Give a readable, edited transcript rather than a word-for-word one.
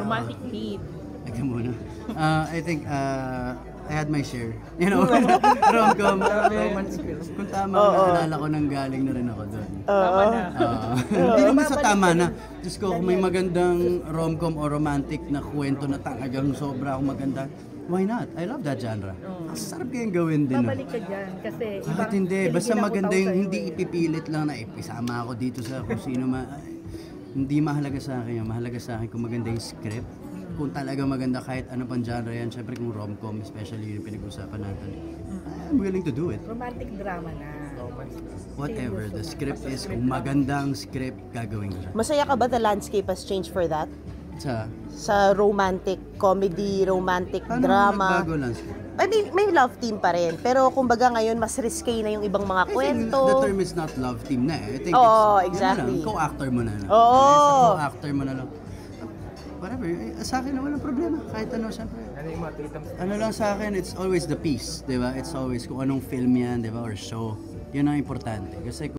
Romantic lead. Ika muna. I think I had my share. You know, rom-com. Kung tama, naalala ko nang galing na rin ako doon. Tama na. Hindi naman sa tama na. Diyos ko, kung may magandang rom-com o romantic na kwento na talagang sobra akong maganda, why not? I love that genre. Ang sarap kayang gawin din. Babalik ka dyan kasi Bakit hindi? Basta maganda yung hindi ipipilit lang na isama ako dito sa kung sino hindi mahalaga sa akin yan. Mahalaga sa akin kung maganda yung script. Kung talaga maganda kahit ano pang genre yan. Siyempre kung rom-com, especially yung pinag-usapan natin. I'm willing to do it. romantic drama na. Whatever the script is, kung magandang script, gagawin ko siya. Masaya ka ba the landscape has changed for that? Sa Romantic comedy, romantic paano drama. nagbago lang script? I mean, may love team pa rin. Pero kumbaga ngayon, mas risque na yung ibang mga I think kwento. the term is not love team na eh. I think Oo, it's, exactly. Yun na lang, co-actor mo na lang. Oo. Co-actor mo na lang. Whatever, sa akin na walang problema. Kahit ano, siyempre. Ano lang sa akin, it's always the piece, di ba? It's always kung anong film yan, di ba? Or show. Yun ang importante. Kasi